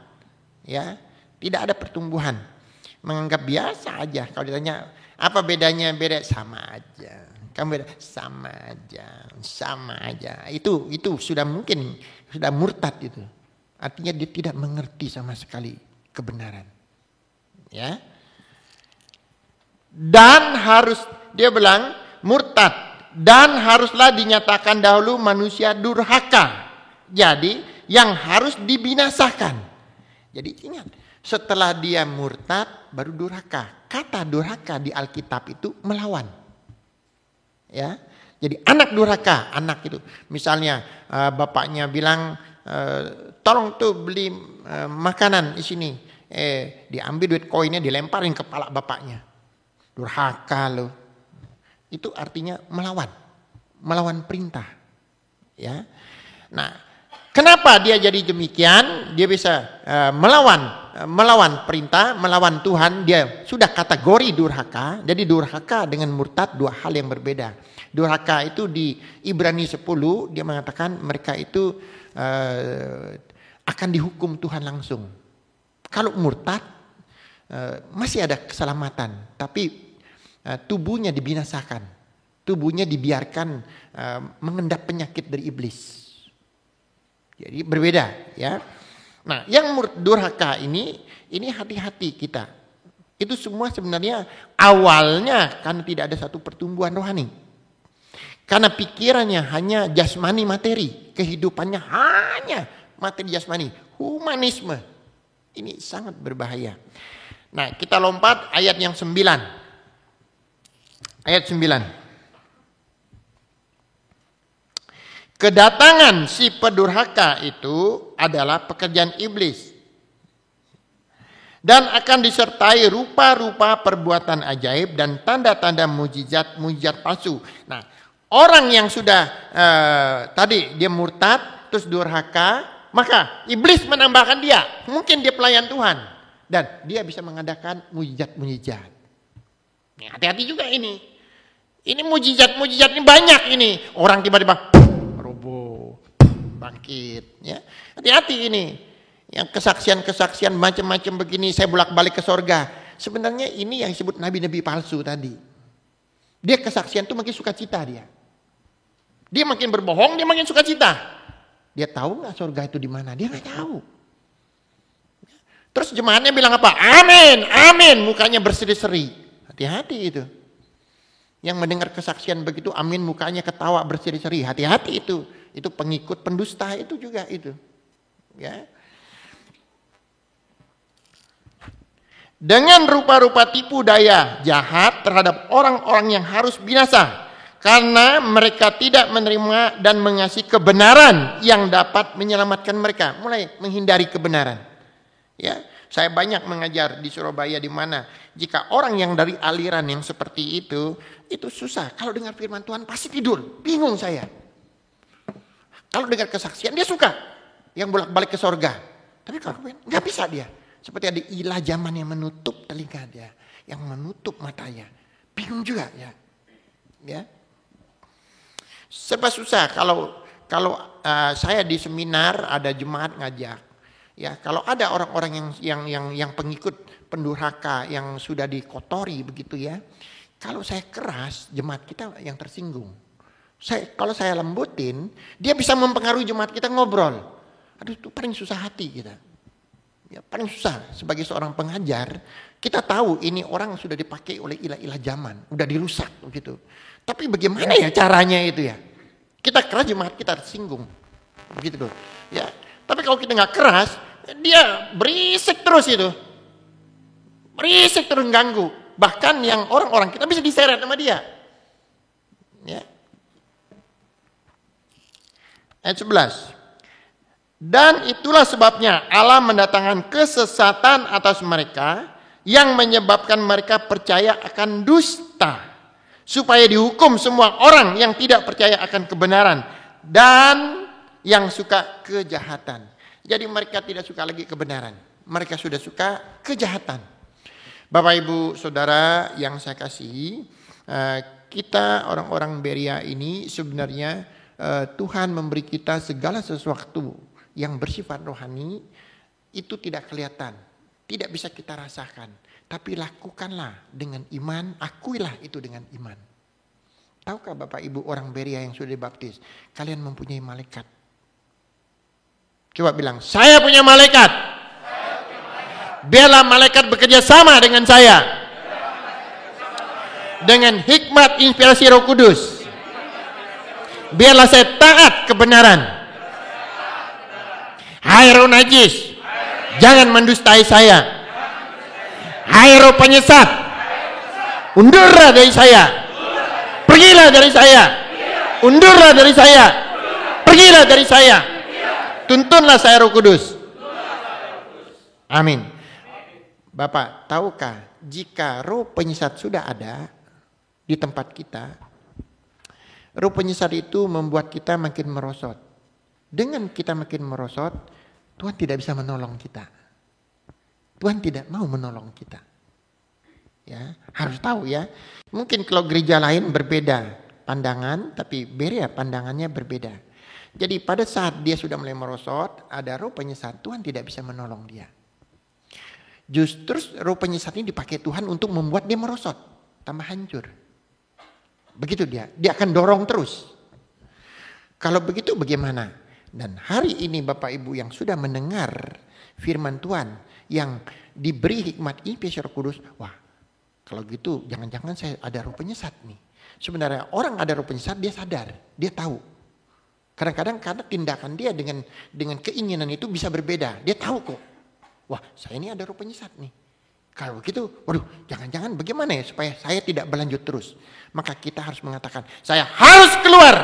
Ya, tidak ada pertumbuhan. Menganggap biasa aja. Kalau ditanya apa bedanya, beda sama aja. Kamu beda sama aja, sama aja. Itu sudah mungkin sudah murtad itu. Artinya dia tidak mengerti sama sekali kebenaran. Ya. Dan harus dia bilang murtad dan haruslah dinyatakan dahulu manusia durhaka. Jadi yang harus dibinasakan. Jadi ingat, setelah dia murtad baru durhaka. Kata durhaka di Alkitab itu melawan. Ya. Jadi anak durhaka, anak itu. Misalnya bapaknya bilang tolong tuh beli makanan di sini. diambil duit koinnya dilemparin kepala bapaknya. Durhaka loh. Itu artinya melawan perintah. Ya. Nah, kenapa dia jadi demikian? Dia bisa melawan perintah, melawan Tuhan. Dia sudah kategori durhaka. Jadi durhaka dengan murtad dua hal yang berbeda. Durhaka itu di Ibrani 10 dia mengatakan mereka itu akan dihukum Tuhan langsung. Kalau murtad masih ada keselamatan, tapi tubuhnya dibinasakan, tubuhnya dibiarkan mengendap penyakit dari iblis. Jadi berbeda, ya. Nah, yang durhaka ini hati-hati kita. Itu semua sebenarnya awalnya karena tidak ada satu pertumbuhan rohani. Karena pikirannya hanya jasmani materi, kehidupannya hanya materi jasmani, humanisme. Ini sangat berbahaya. Nah, kita lompat ayat yang 9. Ayat 9. Kedatangan si pendurhaka itu adalah pekerjaan iblis. Dan akan disertai rupa-rupa perbuatan ajaib dan tanda-tanda mujizat palsu. Nah, orang yang sudah tadi dia murtad, terus durhaka, maka iblis menambahkan dia. Mungkin dia pelayan Tuhan. Dan dia bisa mengadakan mujizat-mujizat. Hati-hati juga ini. Ini mujizat-mujizat ini banyak ini. Orang tiba-tiba roboh, bangkit. Ya. Hati-hati ini. Yang kesaksian-kesaksian macam-macam begini, saya bolak-balik ke sorga. Sebenarnya ini yang disebut nabi-nabi palsu tadi. Dia kesaksian itu makin sukacita dia. Dia makin berbohong, dia makin sukacita. Dia tahu nggak sorga itu di mana? Dia nggak tahu. Terus jemaatnya bilang apa? Amin, amin. Mukanya berseri-seri. Hati-hati itu. Yang mendengar kesaksian begitu, amin, mukanya ketawa berseri-seri. Hati-hati itu. Itu pengikut pendusta itu juga itu. Ya. Dengan rupa-rupa tipu daya jahat terhadap orang-orang yang harus binasa. Karena mereka tidak menerima dan mengasihi kebenaran yang dapat menyelamatkan mereka. Mulai menghindari kebenaran. Ya, saya banyak mengajar di Surabaya di mana jika orang yang dari aliran yang seperti itu susah. Kalau dengar firman Tuhan pasti tidur. Bingung saya. Kalau dengar kesaksian dia suka. Yang bolak-balik ke sorga. Tapi kalau nggak bisa dia. Seperti ada ilah zaman yang menutup telinga dia, yang menutup matanya. Bingung juga ya. Ya. Serba susah kalau saya di seminar ada jemaat ngajak. Ya, kalau ada orang-orang yang pengikut pendurhaka yang sudah dikotori begitu ya. Kalau saya keras, jemaat kita yang tersinggung. Kalau saya lembutin, dia bisa mempengaruhi jemaat kita ngobrol. Aduh, itu paling susah hati kita. Ya, paling susah sebagai seorang pengajar, kita tahu ini orang sudah dipakai oleh ilah-ilah zaman, udah dirusak begitu. Tapi bagaimana ya caranya itu ya? Kita keras jemaat kita tersinggung. Begitu loh. Ya. Tapi kalau kita nggak keras, dia berisik terus itu. Berisik terus ganggu. Bahkan yang orang-orang kita bisa diseret sama dia. Ya. Ayat 11. Dan itulah sebabnya Allah mendatangkan kesesatan atas mereka yang menyebabkan mereka percaya akan dusta. Supaya dihukum semua orang yang tidak percaya akan kebenaran dan yang suka kejahatan. Jadi mereka tidak suka lagi kebenaran. Mereka sudah suka kejahatan. Bapak Ibu Saudara yang saya kasihi, kita orang-orang Beria ini sebenarnya Tuhan memberi kita segala sesuatu yang bersifat rohani itu tidak kelihatan, tidak bisa kita rasakan. Tapi lakukanlah dengan iman, akuilah itu dengan iman. Tahukah Bapak Ibu orang Beria yang sudah dibaptis, kalian mempunyai malaikat? Coba bilang, saya punya malaikat. Biarlah malaikat bekerja sama dengan saya. Dengan hikmat inspirasi Roh Kudus. Biarlah saya taat kebenaran. Hai roh najis, jangan mendustai saya. Hai roh penyesat, undurlah dari saya. Pergilah dari saya. Undurlah dari saya. Pergilah dari saya. Tuntunlah saya Roh Kudus. Amin. Bapak, tahukah jika roh penyesat sudah ada di tempat kita, roh penyesat itu membuat kita makin merosot. Dengan kita makin merosot, Tuhan tidak bisa menolong kita. Tuhan tidak mau menolong kita. Ya, harus tahu ya. Mungkin kalau gereja lain berbeda pandangan, tapi beda pandangannya berbeda. Jadi pada saat dia sudah mulai merosot, ada roh penyesat, Tuhan tidak bisa menolong dia. Justru roh penyesat ini dipakai Tuhan untuk membuat dia merosot, tambah hancur. Begitu dia akan dorong terus. Kalau begitu bagaimana? Dan hari ini Bapak Ibu yang sudah mendengar firman Tuhan, yang diberi hikmat IPS Roh Kudus, wah kalau gitu jangan-jangan saya ada roh penyesat nih. Sebenarnya orang ada roh penyesat dia sadar, dia tahu. Kadang-kadang karena tindakan dia dengan keinginan itu bisa berbeda, dia tahu kok. Wah, saya ini ada roh penyesat nih. Kalau begitu, waduh, jangan-jangan bagaimana ya supaya saya tidak berlanjut terus. Maka kita harus mengatakan, saya harus keluar.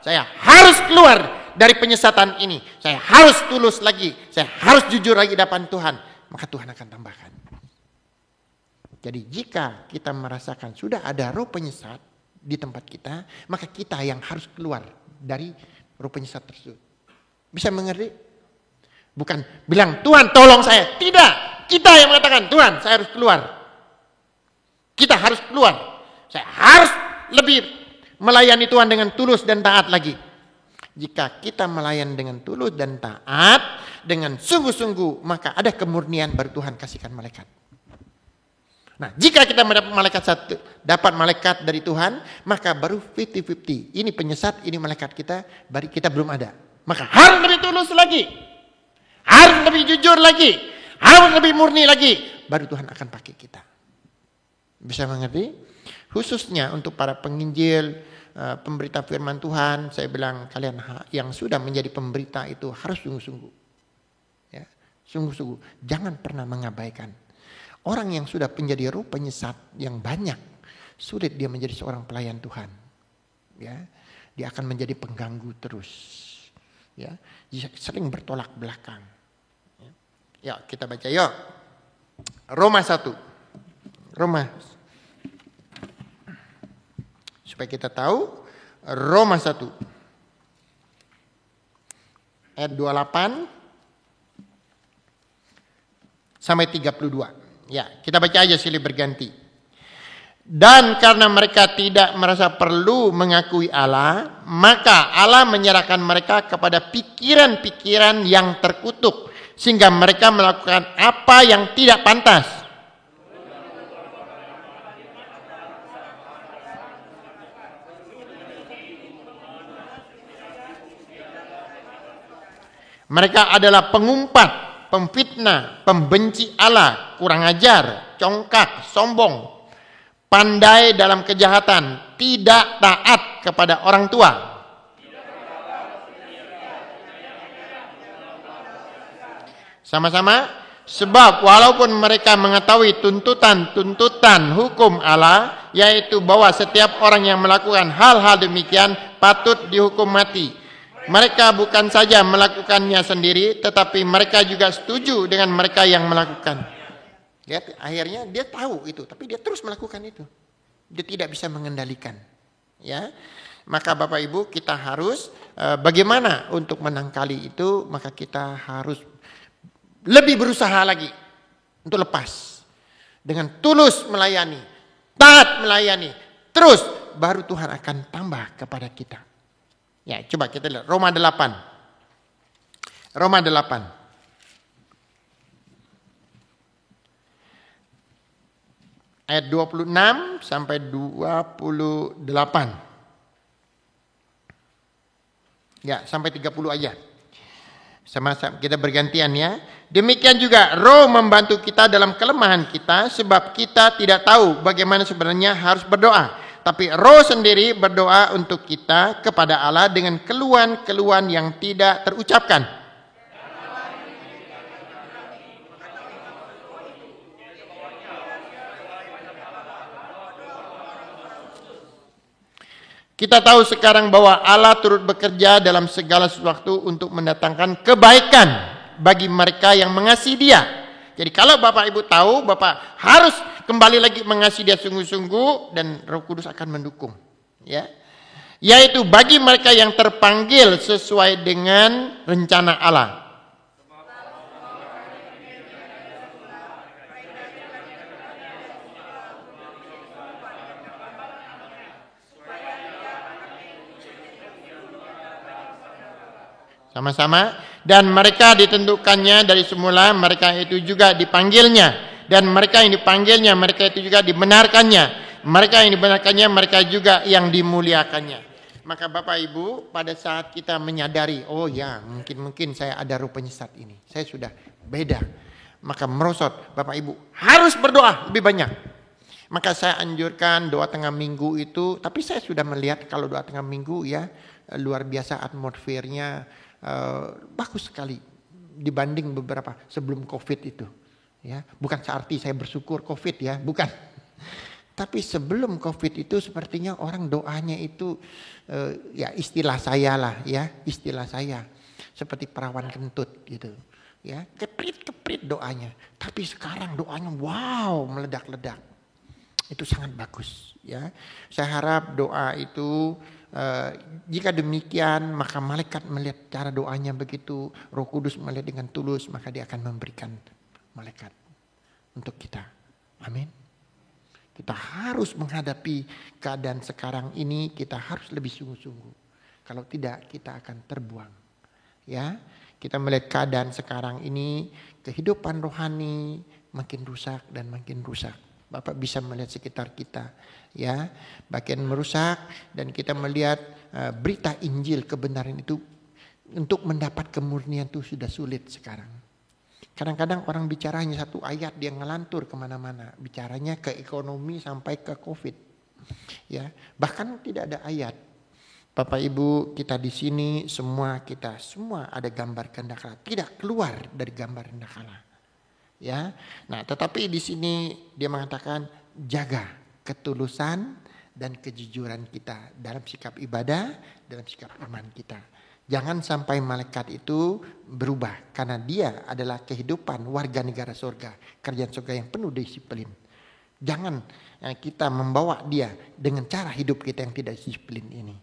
Saya harus keluar dari penyesatan ini. Saya harus tulus lagi. Saya harus jujur lagi di depan Tuhan. Maka Tuhan akan tambahkan. Jadi jika kita merasakan sudah ada roh penyesat di tempat kita, maka kita yang harus keluar dari roh penyesat tersebut. Bisa mengerti? Bukan bilang, Tuhan tolong saya. Tidak. Kita yang mengatakan, Tuhan saya harus keluar. Kita harus keluar. Saya harus lebih melayani Tuhan dengan tulus dan taat lagi. Jika kita melayani dengan tulus dan taat, dengan sungguh-sungguh, maka ada kemurnian baru Tuhan kasihkan malaikat. Nah, jika kita mendapat malaikat satu, dapat malaikat dari Tuhan, maka baru 50-50. Ini penyesat, ini malaikat kita, baru kita belum ada. Maka harus lebih tulus lagi. Harus lebih jujur lagi. Harus lebih murni lagi. Baru Tuhan akan pakai kita. Bisa mengerti? Khususnya untuk para penginjil, pemberita firman Tuhan. Saya bilang kalian yang sudah menjadi pemberita itu harus sungguh-sungguh. Ya, sungguh-sungguh. Jangan pernah mengabaikan. Orang yang sudah menjadi roh penyesat yang banyak. Sulit dia menjadi seorang pelayan Tuhan. Ya, dia akan menjadi pengganggu terus. Ya, sering bertolak belakang. Ya, kita baca yuk. Roma 1. Roma. Supaya kita tahu, Roma 1. Ayat 28 sampai 32. Ya, kita baca aja silih berganti. Dan karena mereka tidak merasa perlu mengakui Allah, maka Allah menyerahkan mereka kepada pikiran-pikiran yang terkutuk, sehingga mereka melakukan apa yang tidak pantas. Mereka adalah pengumpat, pemfitnah, pembenci Allah, kurang ajar, congkak, sombong, pandai dalam kejahatan, tidak taat kepada orang tua. Sama-sama, sebab walaupun mereka mengetahui tuntutan hukum Allah, yaitu bahwa setiap orang yang melakukan hal-hal demikian patut dihukum mati. Mereka bukan saja melakukannya sendiri, tetapi mereka juga setuju dengan mereka yang melakukan. Lihat, akhirnya dia tahu itu, tapi dia terus melakukan itu. Dia tidak bisa mengendalikan. Ya, maka Bapak Ibu kita harus bagaimana untuk menangkali itu, maka kita harus lebih berusaha lagi untuk lepas. Dengan tulus melayani, taat melayani, terus baru Tuhan akan tambah kepada kita. Ya, coba kita lihat Roma 8. Roma 8. Ayat 26 sampai 28. Ya, sampai 30 aja. Sama-sama kita bergantian ya. Demikian juga Roh membantu kita dalam kelemahan kita, sebab kita tidak tahu bagaimana sebenarnya harus berdoa. Tapi Roh sendiri berdoa untuk kita kepada Allah dengan keluhan-keluhan yang tidak terucapkan. Kita tahu sekarang bahwa Allah turut bekerja dalam segala sesuatu untuk mendatangkan kebaikan bagi mereka yang mengasihi Dia, Jadi kalau Bapak Ibu tahu, Bapak harus kembali lagi mengasihi dia sungguh-sungguh dan Roh Kudus akan mendukung. Ya. Yaitu bagi mereka yang terpanggil sesuai dengan rencana Allah. Sama-sama. Dan mereka ditentukannya dari semula, mereka itu juga dipanggilnya. Dan mereka yang dipanggilnya, mereka itu juga dibenarkannya. Mereka yang dibenarkannya, mereka juga yang dimuliakannya. Maka Bapak Ibu, pada saat kita menyadari, oh ya mungkin saya ada ruh penyesat ini. Saya sudah beda. Maka merosot, Bapak Ibu harus berdoa lebih banyak. Maka saya anjurkan doa tengah minggu itu, tapi saya sudah melihat kalau doa tengah minggu ya, luar biasa atmosfernya, bagus sekali dibanding beberapa sebelum COVID itu. Ya, bukan searti saya bersyukur COVID ya, bukan. Tapi sebelum COVID itu sepertinya orang doanya itu ya istilah saya lah ya, istilah saya seperti perawan kentut gitu. Ya, keprit-keprit doanya. Tapi sekarang doanya wow, meledak-ledak. Itu sangat bagus ya. Saya harap doa itu jika demikian maka malaikat melihat cara doanya begitu, Roh Kudus melihat dengan tulus, maka dia akan memberikan malaikat untuk kita. Amin. Kita harus menghadapi keadaan sekarang ini, kita harus lebih sungguh-sungguh. Kalau tidak kita akan terbuang. Ya, kita melihat keadaan sekarang ini, kehidupan rohani makin rusak dan makin rusak. Bapak bisa melihat sekitar kita, ya, bagian merusak dan kita melihat berita Injil kebenaran itu untuk mendapat kemurnian itu sudah sulit sekarang. Kadang-kadang orang bicara hanya satu ayat dia ngelantur kemana-mana, bicaranya ke ekonomi sampai ke COVID, ya, bahkan tidak ada ayat. Bapak Ibu kita di sini semua ada gambar kehendak Allah, tidak keluar dari gambar kehendak Allah. Ya, nah tetapi di sini dia mengatakan jaga ketulusan dan kejujuran kita dalam sikap ibadah, dalam sikap iman kita. Jangan sampai malaikat itu berubah karena dia adalah kehidupan warga negara surga, kerjaan surga yang penuh disiplin. Jangan kita membawa dia dengan cara hidup kita yang tidak disiplin ini.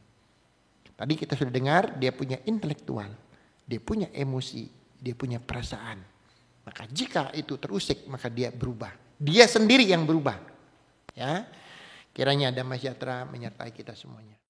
Tadi kita sudah dengar dia punya intelektual, dia punya emosi, dia punya perasaan. Maka jika itu terusik maka dia berubah. Dia sendiri yang berubah. Ya. Kiranya damai sejahtera menyertai kita semuanya.